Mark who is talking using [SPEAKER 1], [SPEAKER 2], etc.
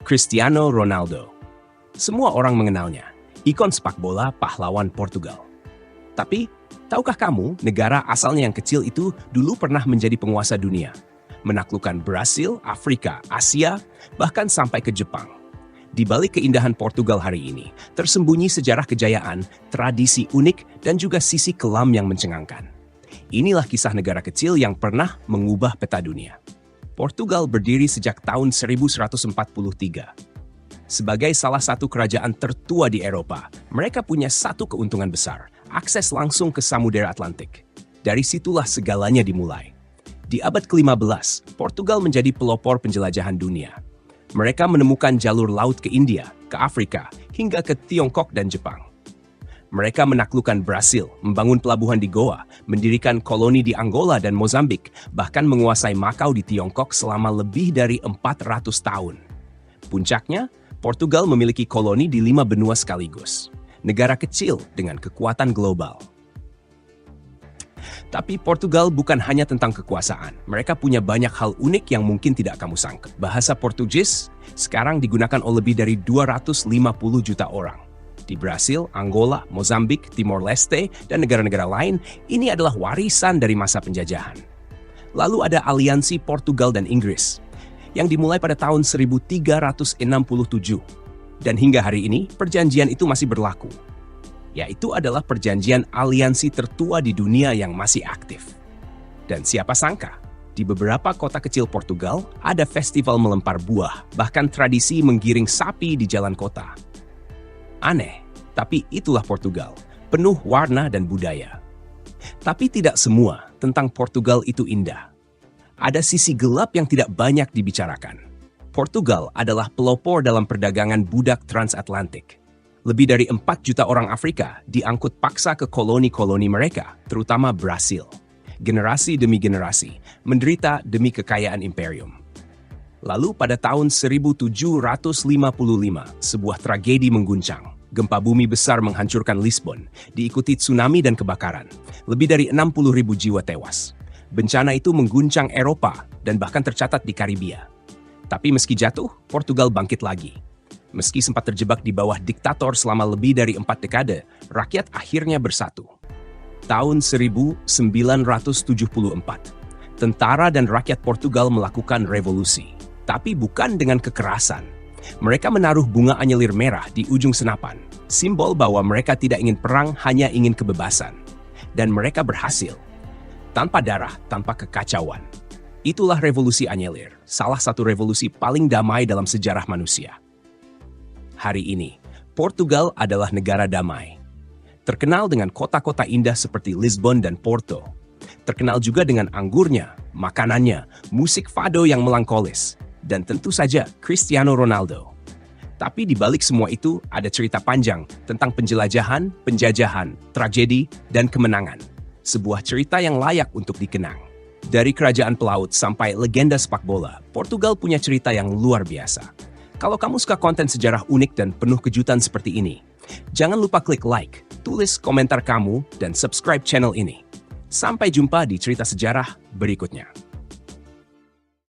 [SPEAKER 1] Cristiano Ronaldo. Semua orang mengenalnya, ikon sepak bola pahlawan Portugal. Tapi, tahukah kamu negara asalnya yang kecil itu dulu pernah menjadi penguasa dunia? Menaklukkan Brasil, Afrika, Asia, bahkan sampai ke Jepang. Di balik keindahan Portugal hari ini, tersembunyi sejarah kejayaan, tradisi unik, dan juga sisi kelam yang mencengangkan. Inilah kisah negara kecil yang pernah mengubah peta dunia. Portugal berdiri sejak tahun 1143. Sebagai salah satu kerajaan tertua di Eropa, mereka punya satu keuntungan besar, akses langsung ke Samudera Atlantik. Dari situlah segalanya dimulai. Di abad ke-15, Portugal menjadi pelopor penjelajahan dunia. Mereka menemukan jalur laut ke India, ke Afrika, hingga ke Tiongkok dan Jepang. Mereka menaklukkan Brasil, membangun pelabuhan di Goa, mendirikan koloni di Angola dan Mozambik, bahkan menguasai Makau di Tiongkok selama lebih dari 400 tahun. Puncaknya, Portugal memiliki koloni di 5 benua sekaligus. Negara kecil dengan kekuatan global. Tapi Portugal bukan hanya tentang kekuasaan. Mereka punya banyak hal unik yang mungkin tidak kamu sangka. Bahasa Portugis sekarang digunakan oleh lebih dari 250 juta orang. Di Brasil, Angola, Mozambik, Timor Leste, dan negara-negara lain, ini adalah warisan dari masa penjajahan. Lalu ada aliansi Portugal dan Inggris, yang dimulai pada tahun 1367. Dan hingga hari ini, perjanjian itu masih berlaku. Yaitu adalah perjanjian aliansi tertua di dunia yang masih aktif. Dan siapa sangka, di beberapa kota kecil Portugal, ada festival melempar buah, bahkan tradisi menggiring sapi di jalan kota. Aneh, tapi itulah Portugal, penuh warna dan budaya. Tapi tidak semua tentang Portugal itu indah. Ada sisi gelap yang tidak banyak dibicarakan. Portugal adalah pelopor dalam perdagangan budak transatlantik. Lebih dari 4 juta orang Afrika diangkut paksa ke koloni-koloni mereka, terutama Brasil. Generasi demi generasi, menderita demi kekayaan imperium. Lalu pada tahun 1755, sebuah tragedi mengguncang. Gempa bumi besar menghancurkan Lisbon, diikuti tsunami dan kebakaran. Lebih dari 60.000 jiwa tewas. Bencana itu mengguncang Eropa dan bahkan tercatat di Karibia. Tapi meski jatuh, Portugal bangkit lagi. Meski sempat terjebak di bawah diktator selama lebih dari 4 dekade, rakyat akhirnya bersatu. Tahun 1974, tentara dan rakyat Portugal melakukan revolusi. Tapi bukan dengan kekerasan. Mereka menaruh bunga anyelir merah di ujung senapan, simbol bahwa mereka tidak ingin perang, hanya ingin kebebasan. Dan mereka berhasil. Tanpa darah, tanpa kekacauan. Itulah revolusi anyelir, salah satu revolusi paling damai dalam sejarah manusia. Hari ini, Portugal adalah negara damai. Terkenal dengan kota-kota indah seperti Lisbon dan Porto. Terkenal juga dengan anggurnya, makanannya, musik fado yang melankolis, dan tentu saja Cristiano Ronaldo. Tapi di balik semua itu ada cerita panjang tentang penjelajahan, penjajahan, tragedi, dan kemenangan. Sebuah cerita yang layak untuk dikenang. Dari kerajaan pelaut sampai legenda sepak bola, Portugal punya cerita yang luar biasa. Kalau kamu suka konten sejarah unik dan penuh kejutan seperti ini, jangan lupa klik like, tulis komentar kamu, dan subscribe channel ini. Sampai jumpa di cerita sejarah berikutnya.